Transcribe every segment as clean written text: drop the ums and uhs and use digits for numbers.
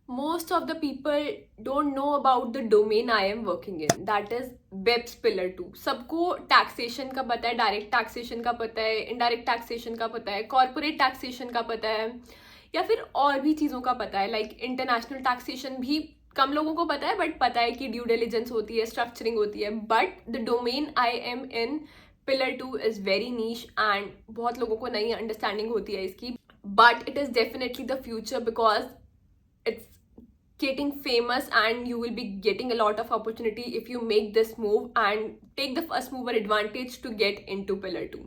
most of the people don't know about the domain I am working in, that is BEPS Pillar 2. सबको taxation का पता है, direct taxation का पता है, इनडायरेक्ट टैक्सेशन का पता है, कॉर्पोरेट टैक्सेशन का पता है, या फिर और भी चीज़ों का पता है, लाइक इंटरनेशनल टैक्सेशन भी कम लोगों को पता है, बट पता है कि ड्यू डिलिजेंस होती है, स्ट्रक्चरिंग होती है. But the domain I am in pillar 2 is very niche and बहुत लोगों को नई अंडरस्टैंडिंग होती है इसकी. But it is definitely the future because it's getting famous and you will be getting a lot of opportunity if you make this move and take the first mover advantage to get into pillar 2.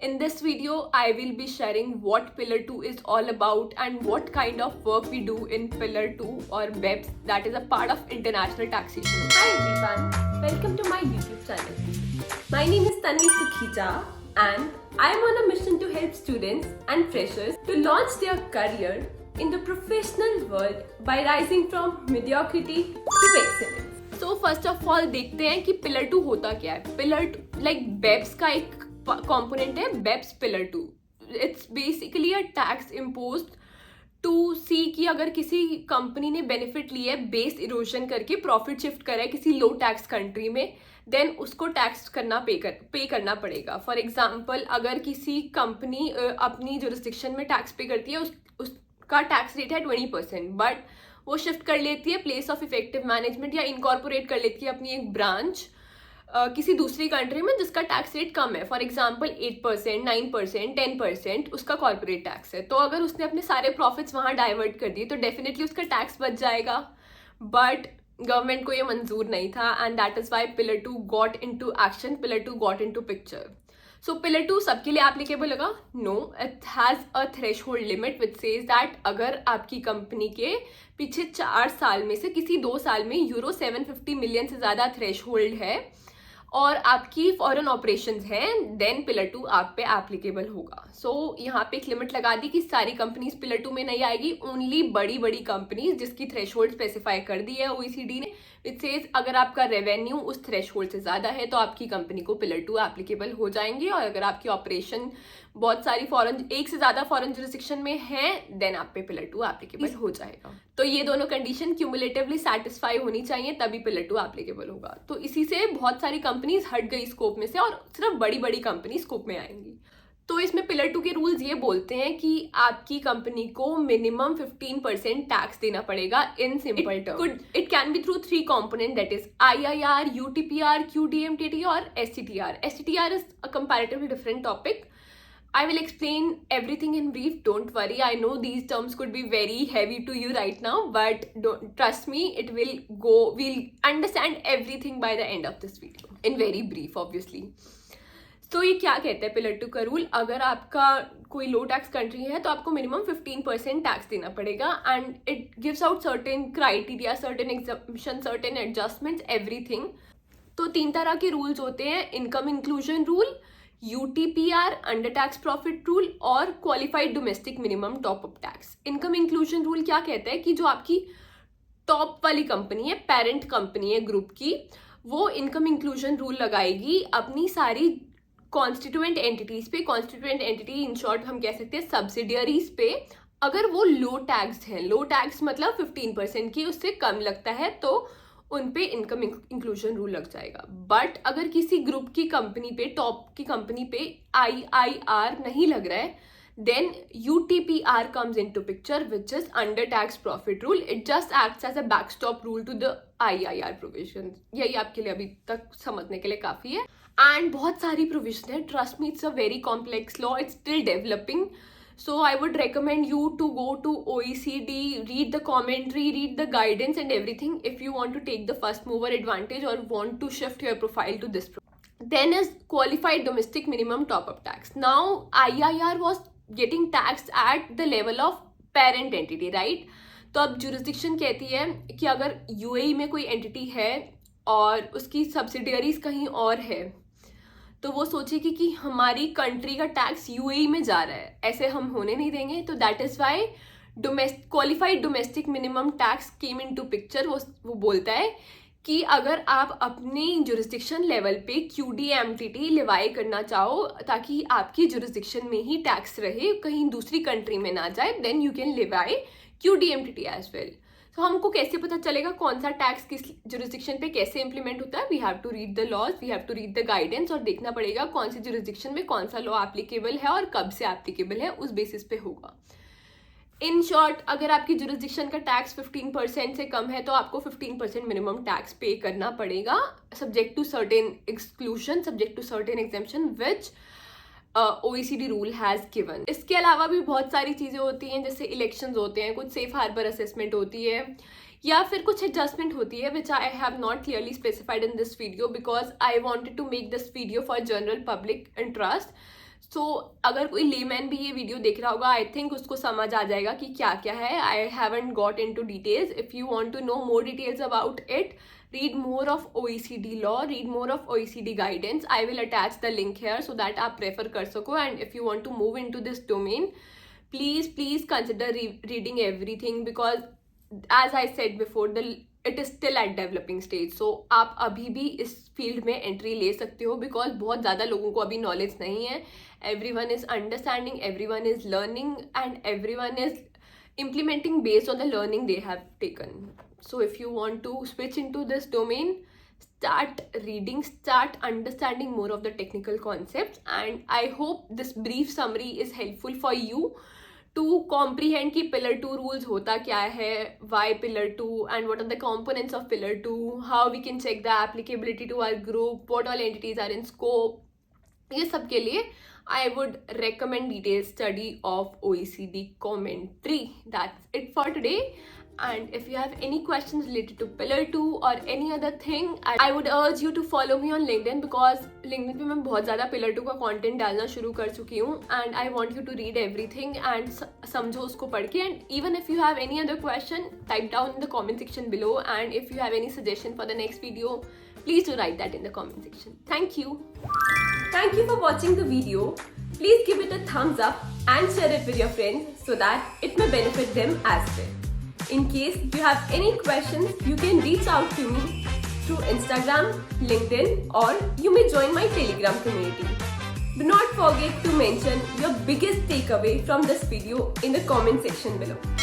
In this video I will be sharing what pillar 2 is all about and what kind of work we do in pillar 2 or BEPS, that is a part of international taxation. Hi everyone, welcome to my YouTube channel. My name is Tanvi Sukhija and I am on a mission to help students and freshers to launch their career in the professional world by rising from mediocrity to excellence. So first of all देखते हैं कि pillar 2 होता क्या है. Pillar 2 like BEPS का एक component है, BEPS pillar 2. It's basically a tax imposed to see कि अगर किसी कंपनी ने बेनिफिट लिया है बेस इरोजन करके प्रॉफिट शिफ्ट करा है किसी लो टैक्स कंट्री में, देन उसको टैक्स करना पे करना पड़ेगा. फॉर एग्जाम्पल अगर किसी कंपनी अपनी जुरिस्डिक्शन में टैक्स पे करती है, उसका टैक्स रेट है 20%, बट वो शिफ्ट कर लेती है प्लेस ऑफ इफेक्टिव मैनेजमेंट या इनकॉर्पोरेट कर लेती है अपनी एक ब्रांच किसी दूसरी कंट्री में जिसका टैक्स रेट कम है. फॉर एग्जाम्पल 8%, 9%, 10% उसका कॉर्पोरेट टैक्स है. तो अगर उसने अपने सारे प्रॉफिट्स वहाँ डाइवर्ट कर दिए तो डेफिनेटली उसका टैक्स बच जाएगा. बट गवर्नमेंट को ये मंजूर नहीं था and that is why pillar 2 got into action, pillar 2 got into picture. So pillar 2 सबके लिए एप्लीकेबल होगा? No, it has a threshold limit which says that अगर आपकी कंपनी के पीछे 4 साल में से किसी 2 साल में यूरो 750 मिलियन से ज़्यादा थ्रेशहोल्ड है और आपकी फॉरेन ऑपरेशंस हैं, देन पिलर 2 आप पे एप्लीकेबल होगा. सो यहाँ पे एक लिमिट लगा दी कि सारी कंपनीज पिलर 2 में नहीं आएगी, ओनली बड़ी बड़ी कंपनीज जिसकी थ्रेशहोल्ड स्पेसिफाई कर दी है OECD ने. इट सेज अगर आपका रेवेन्यू उस थ्रेशहोल्ड से ज़्यादा है तो आपकी कंपनी को पिलर 2 एप्लीकेबल हो जाएंगे, और अगर आपकी ऑपरेशन बहुत सारी फॉरेन, एक से ज़्यादा फॉरेन जुरिस्डिक्शन में है, देन आप पे पिलर 2 एप्लीकेबल हो जाएगा. तो ये दोनों कंडीशन क्यूमुलेटिवली सेटिस्फाई होनी चाहिए तभी पिलर 2 एप्लीकेबल होगा. तो इसी से बहुत सारी कंपनीज हट गई स्कोप में से और सिर्फ बड़ी बड़ी कंपनी स्कोप में आएंगी. तो इसमें पिलर 2 के रूल्स ये बोलते हैं कि आपकी कंपनी को मिनिमम 15% टैक्स देना पड़ेगा in simple term. It can be through 3 component, that is IIR, UTPR, QDMTT और STTR. STTR is a comparatively different topic. I will explain everything in brief, don't worry. I know these terms could be very heavy to you right now, but trust me, we'll understand everything by the end of this video in very brief, obviously. तो ये क्या कहता है pillar 2 का rule? अगर आपका कोई लो tax country है तो आपको मिनिमम 15% टैक्स देना पड़ेगा and it gives out certain criteria, certain exemption, certain adjustments, everything. तो 3 तरह के रूल्स होते हैं: income inclusion rule, UTPR, under tax profit rule, और qualified domestic minimum top up tax. Income inclusion rule क्या कहता है कि जो आपकी टॉप वाली कंपनी है, पेरेंट कंपनी है ग्रुप की, वो इनकम इंक्लूजन रूल लगाएगी अपनी सारी कॉन्स्टिट्यूएंट एंटिटीज पे. कॉन्स्टिट्यूएंट एंटिटी इन शॉर्ट हम कह सकते हैं सब्सिडियरीज पे. अगर वो लो टैक्स हैं, लो टैक्स मतलब 15% की उससे कम लगता है, तो उन पे इनकम इंक्लूजन रूल लग जाएगा. बट अगर किसी ग्रुप की कंपनी पे, टॉप की कंपनी पे IIR नहीं लग रहा है, then UTPR comes into picture, which is under tax profit rule. It just acts as a backstop rule to the IIR provisions. यही आपके लिए अभी तक समझने के लिए काफ़ी है. एंड बहुत सारी प्रोविजन है, trust me, it's a very complex law, it's still developing. So I would recommend you to go to OECD, read the commentary, read the guidance and everything if you want to take the first mover advantage or want to shift your profile to this. Then is qualified domestic minimum top up tax. Now IIR was getting taxed at the level of parent entity, right? तो अब jurisdiction कहती है कि अगर UAE में कोई entity है और उसकी subsidiaries कहीं और है, तो वो सोचेगी कि हमारी कंट्री का टैक्स UAE में जा रहा है, ऐसे हम होने नहीं देंगे. तो that is why qualified domestic minimum tax came into picture. वो बोलता है कि अगर आप अपनी जुरिस्डिक्शन लेवल पे QDMTT लिवाई करना चाहो ताकि आपकी जुरिस्डिक्शन में ही टैक्स रहे, कहीं दूसरी कंट्री में ना जाए, then you can levy QDMTT as well. तो हमको कैसे पता चलेगा कौन सा टैक्स किस जुरिस्डिक्शन पे कैसे इंप्लीमेंट होता है? We have to read the laws, we have to read the guidance, और देखना पड़ेगा कौन सी जुरिस्डिक्शन में कौन सा लॉ एप्लीकेबल है और कब से एप्लीकेबल है, उस बेसिस पे होगा. इन शॉर्ट, अगर आपकी जुरिस्डिक्शन का टैक्स 15% से कम है तो आपको 15% मिनिमम टैक्स पे करना पड़ेगा, subject to certain exclusion, subject to certain exemption which OECD rule has given. इसके अलावा भी बहुत सारी चीज़ें होती हैं, जैसे इलेक्शंस होते हैं, कुछ सेफ हार्बर असेसमेंट होती है, या फिर कुछ एडजस्टमेंट होती है which I have not clearly specified in this video because I wanted to make this video for general public interest. So अगर कोई लेमैन भी ये वीडियो देख रहा होगा, आई थिंक उसको समझ आ जाएगा कि क्या क्या है. I haven't got into details. If you want to know more details about it, read more of OECD law, read more of OECD guidance. I will attach the link here so that आप prefer कर सको. And if you want to move into this domain, please consider reading everything because as I said before, it is still at developing stage. So आप अभी भी इस field में entry ले सकते हो बिकॉज बहुत ज़्यादा लोगों को अभी नॉलेज नहीं है. Everyone is understanding, everyone is learning, and everyone is implementing based on the learning they have taken. So if you want to switch into this domain, start reading, start understanding more of the technical concepts, and I hope this brief summary is helpful for you to comprehend कि pillar 2 rules होता क्या है, why pillar 2, and what are the components of pillar 2, how we can check the applicability to our group, what all entities are in scope. ये सब के लिए I would recommend detailed study of OECD commentary. That's it for today. And if you have any questions related to pillar 2 or any other thing, I would urge you to follow me on LinkedIn because LinkedIn पे मैं बहुत ज़्यादा pillar 2 का content डालना शुरू कर चुकी हूँ, and I want you to read everything and समझो उसको पढ़ के. And even if you have any other question, type down in the comment section below, and if you have any suggestion for the next video, please do write that in the comment section. Thank you. Thank you for watching the video. Please give it a thumbs up and share it with your friends so that it may benefit them as well. In case you have any questions, you can reach out to me through Instagram, LinkedIn, or you may join my Telegram community. Do not forget to mention your biggest takeaway from this video in the comment section below.